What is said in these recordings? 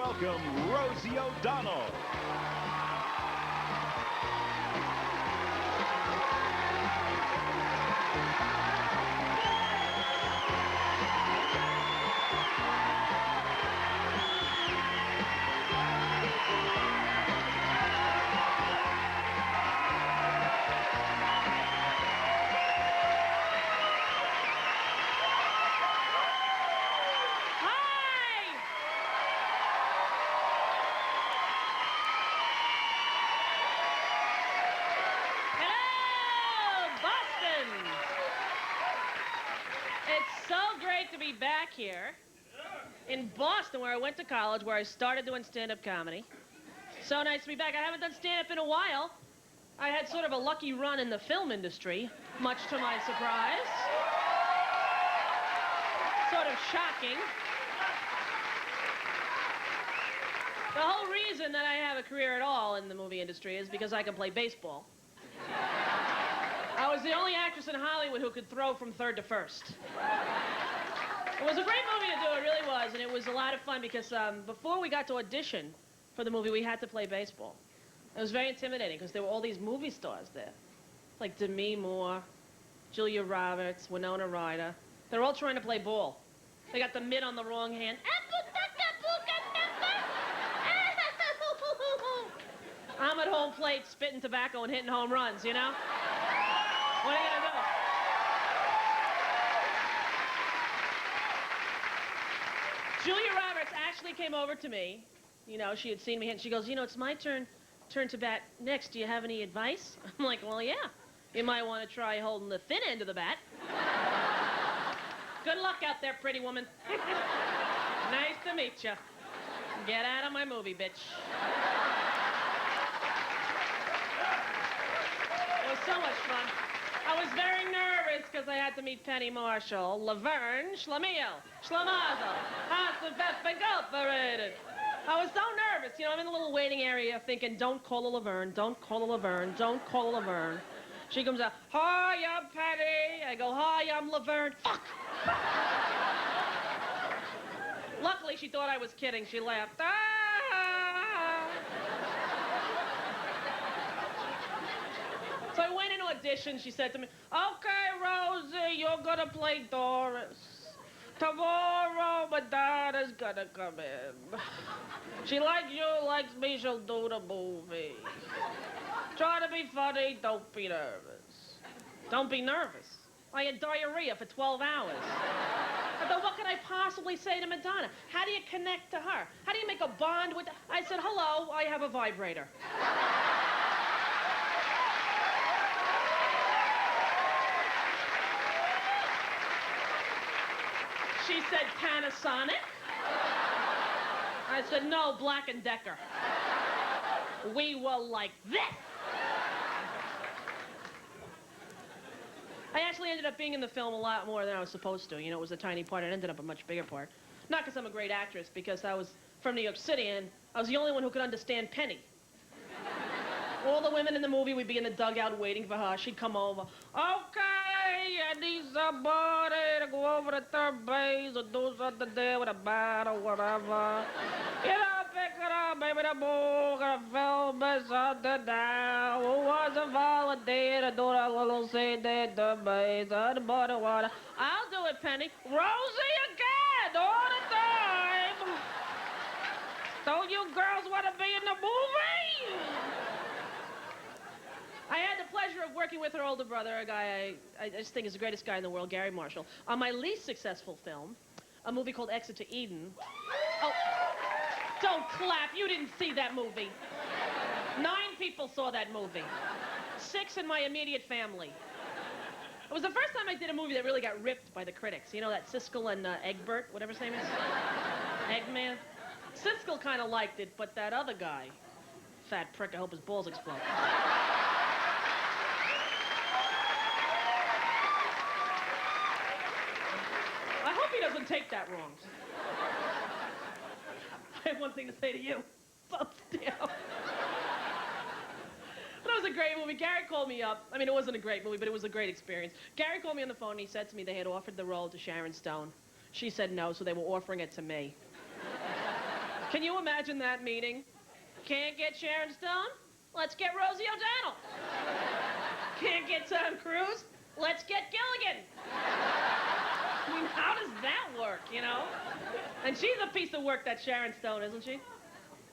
welcome Rosie O'Donnell. Back here in Boston, where I went to college, where I started doing stand-up comedy. So nice to be back. I haven't done stand-up in a while. I had sort of a lucky run in the film industry, much to my surprise. Sort of shocking. The whole reason that I have a career at all in the movie industry is because I can play baseball. I was the only actress in Hollywood who could throw from third to first. It was a great movie to do, it really was, and it was a lot of fun because before we got to audition for the movie, we had to play baseball. It was very intimidating because there were all these movie stars there, like Demi Moore, Julia Roberts, Winona Ryder. They're all trying to play ball. They got the mitt on the wrong hand. I'm at home plate spitting tobacco and hitting home runs, you know? What are you gonna do? Julia Roberts actually came over to me. You know, she had seen me hit, and she goes, you know, it's my turn to bat next. Do you have any advice? I'm like, well, yeah. You might want to try holding the thin end of the bat. Good luck out there, pretty woman. Nice to meet you. Get out of my movie, bitch. It was so much fun. I was very nervous because I had to meet Penny Marshall, Laverne, Schlemiel, Schlemazel, Hanson, Pep, Incorporated. I was so nervous. You know, I'm in the little waiting area thinking, don't call a Laverne, don't call a Laverne, don't call a Laverne. She comes out, hi, I'm Penny. I go, hi, I'm Laverne. Fuck! Luckily, she thought I was kidding. She laughed. Ah! So I went in audition. She said to me, okay, Rosie, you're gonna play Doris. Tomorrow, my daughter's gonna come in. She likes you, likes me, she'll do the movie. Try to be funny, don't be nervous. Don't be nervous. I had diarrhea for 12 hours. I thought, what could I possibly say to Madonna? How do you connect to her? How do you make a bond with... I said, hello, I have a vibrator. She said, Panasonic? I said, no, Black & Decker. We were like this. I actually ended up being in the film a lot more than I was supposed to. You know, it was a tiny part. It ended up a much bigger part. Not because I'm a great actress, because I was from New York City, and I was the only one who could understand Penny. All the women in the movie, we'd be in the dugout waiting for her. She'd come over. Okay, I need somebody to go over to third base or do something there with a bat or whatever. You know, pick it up, baby, the ball, gonna film me something now. Who wants a volunteer to do that little scene there at third base? The body water. I'll do it, Penny. Rosie again, all the time. Don't you girls want to be in the movie? I had the pleasure of working with her older brother, a guy I just think is the greatest guy in the world, Gary Marshall, on my least successful film, a movie called Exit to Eden. Oh, don't clap. You didn't see that movie. 9 people saw that movie. 6 in my immediate family. It was the first time I did a movie that really got ripped by the critics. You know, that Siskel and Egbert, whatever his name is? Eggman? Siskel kind of liked it, but that other guy, fat prick, I hope his balls explode. I hope he doesn't take that wrong. I have one thing to say to you. Thumbs down. That was a great movie. Gary called me up. I mean, it wasn't a great movie, but it was a great experience. Gary called me on the phone, and he said to me they had offered the role to Sharon Stone. She said no, so they were offering it to me. Can you imagine that meeting? Can't get Sharon Stone? Let's get Rosie O'Donnell. Can't get Tom Cruise? Let's get Gilligan. I mean, how does that work, you know? And she's a piece of work, that Sharon Stone, isn't she?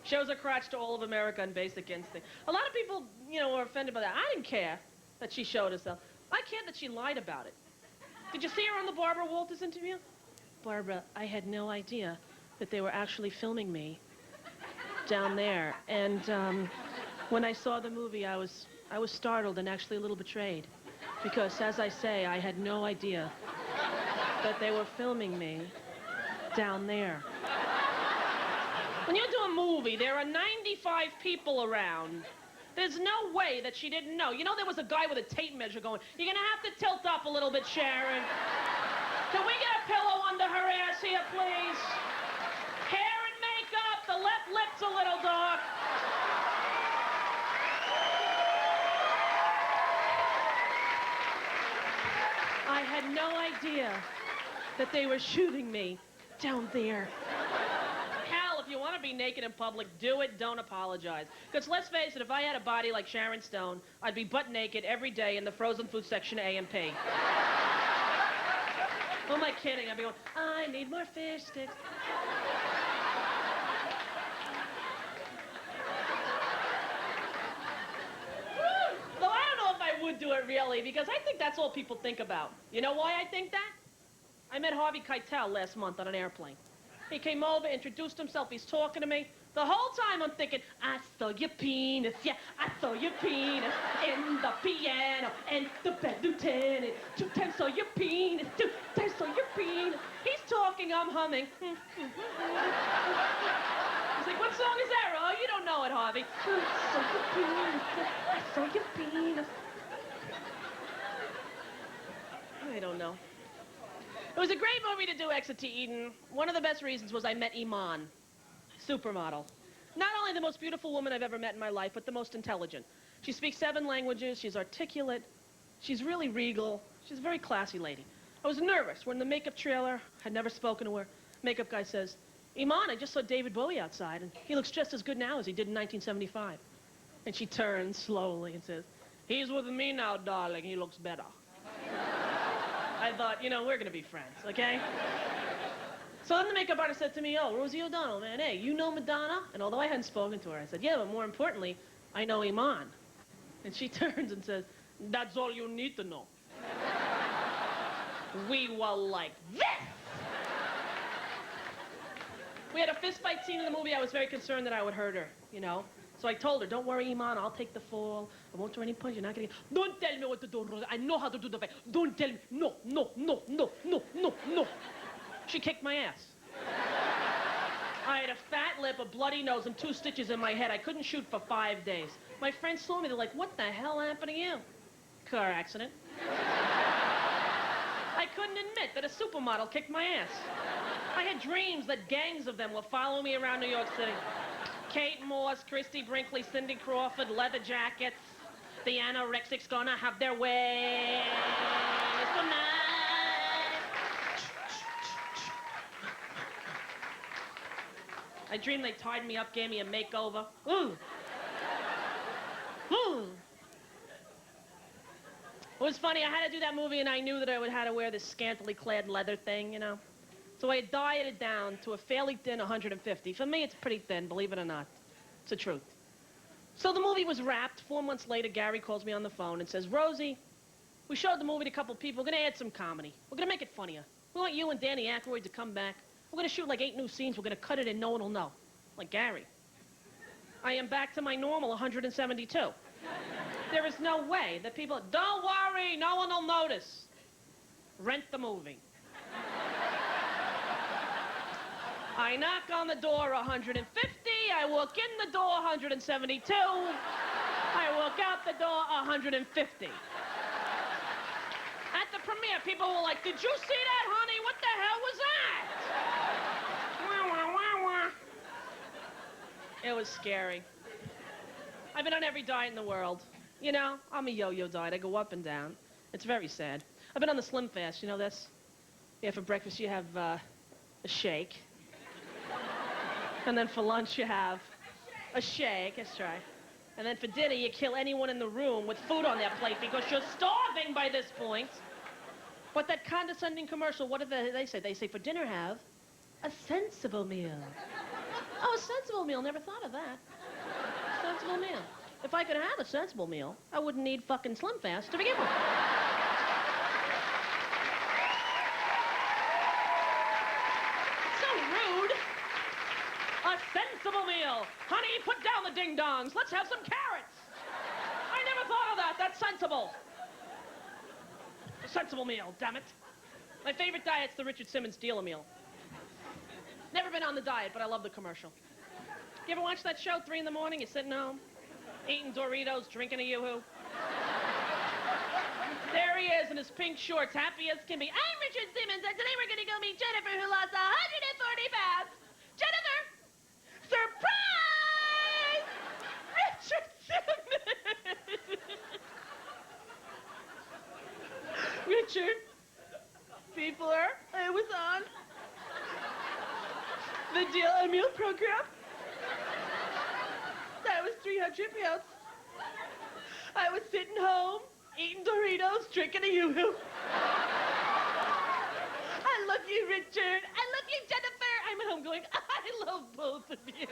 Shows her crotch to all of America on Basic Instinct. A lot of people, you know, were offended by that. I didn't care that she showed herself. I cared that she lied about it. Did you see her on the Barbara Walters interview? Barbara, I had no idea that they were actually filming me down there. And when I saw the movie, I was startled and actually a little betrayed. Because, as I say, I had no idea that they were filming me down there. When you do a movie, there are 95 people around. There's no way that she didn't know. You know, there was a guy with a tape measure going, "You're gonna have to tilt up a little bit, Sharon. Can we get a pillow under her ass here, please? Hair and makeup, the left lip's a little dark." I had no idea that they were shooting me down there. Hell, if you want to be naked in public, do it, don't apologize. Because let's face it, if I had a body like Sharon Stone, I'd be butt naked every day in the frozen food section of A&P. Who am I kidding? I'd be going, "I need more fish sticks." Though I don't know if I would do it really, because I think that's all people think about. You know why I think that? I met Harvey Keitel last month on an airplane. He came over, introduced himself, he's talking to me. The whole time I'm thinking, "I saw your penis, yeah, I saw your penis in the piano and the bed lieutenant. 2 times saw your penis, 2 times saw your penis." He's talking, I'm humming. He's like, "What song is that, Ro? You don't know it, Harvey." "I saw your penis, I saw your penis." I don't know. It was a great movie to do, Exeter Eden. One of the best reasons was I met Iman, supermodel. Not only the most beautiful woman I've ever met in my life, but the most intelligent. She speaks 7 languages, she's articulate, she's really regal, she's a very classy lady. I was nervous. We're in the makeup trailer, had never spoken to her. Makeup guy says, "Iman, I just saw David Bowie outside, and he looks just as good now as he did in 1975. And she turns slowly and says, "He's with me now, darling, he looks better." I thought, you know, we're gonna be friends, okay? So then the makeup artist said to me, "Oh, Rosie O'Donnell, man, hey, you know Madonna?" And although I hadn't spoken to her, I said, "Yeah, but more importantly, I know Iman." And she turns and says, "That's all you need to know." We were like this! We had a fist fight scene in the movie. I was very concerned that I would hurt her, you know? So I told her, "Don't worry, Iman, I'll take the fall. I won't throw any punch. You're not gonna get..." "Don't tell me what to do, Rosie. I know how to do the fight. Don't tell me. No, no, no, no, no, no, no." She kicked my ass. I had a fat lip, a bloody nose, and 2 stitches in my head. I couldn't shoot for 5 days. My friends saw me. They're like, "What the hell happened to you?" "Car accident." I couldn't admit that a supermodel kicked my ass. I had dreams that gangs of them were following me around New York City. Kate Moss, Christy Brinkley, Cindy Crawford, leather jackets. The anorexics gonna have their way tonight. I dreamed they tied me up, gave me a makeover. Ooh. Ooh. It was funny, I had to do that movie and I knew that I would have to wear this scantily clad leather thing, you know? So I dieted down to a fairly thin 150. For me, it's pretty thin, believe it or not. It's the truth. So the movie was wrapped. 4 months later, Gary calls me on the phone and says, "Rosie, we showed the movie to a couple people. We're gonna add some comedy. We're gonna make it funnier. We want you and Danny Aykroyd to come back. We're gonna shoot like 8 new scenes. We're gonna cut it and no one will know." Like Gary. I am back to my normal 172. There is no way that people... "Don't worry, no one will notice." Rent the movie. I knock on the door 150, I walk in the door 172, I walk out the door 150. At the premiere, people were like, "Did you see that, honey? What the hell was that?" Wah, wah, wah, wah. It was scary. I've been on every diet in the world. You know, I'm a yo-yo diet. I go up and down. It's very sad. I've been on the Slim Fast. You know this? Yeah, for breakfast you have a shake. And then for lunch you have a shake, let's try. And then for dinner you kill anyone in the room with food on their plate because you're starving by this point. But that condescending commercial, what do they say? They say for dinner have a sensible meal. Oh, a sensible meal, never thought of that. Sensible meal. If I could have a sensible meal, I wouldn't need fucking Slim Fast to begin with. So rude. A sensible meal. Honey, put down the ding-dongs. Let's have some carrots. I never thought of that. That's sensible. A sensible meal, damn it. My favorite diet's the Richard Simmons Deal-A Meal. Never been on the diet, but I love the commercial. You ever watch that show, 3 in the morning? You're sitting home, eating Doritos, drinking a Yoo-Hoo. There he is in his pink shorts, happy as can be. I'm Richard Simmons, and today we're gonna go meet Jennifer, who lost 140 pounds. Jennifer! Surprise! Richard Simmons! Richard, before I was on the Deal-A Meal program, I was 300 pounds. I was sitting home, eating Doritos, drinking a Yoo-Hoo. I love you, Richard. I love you, Jennifer. I'm at home going, I love both of you.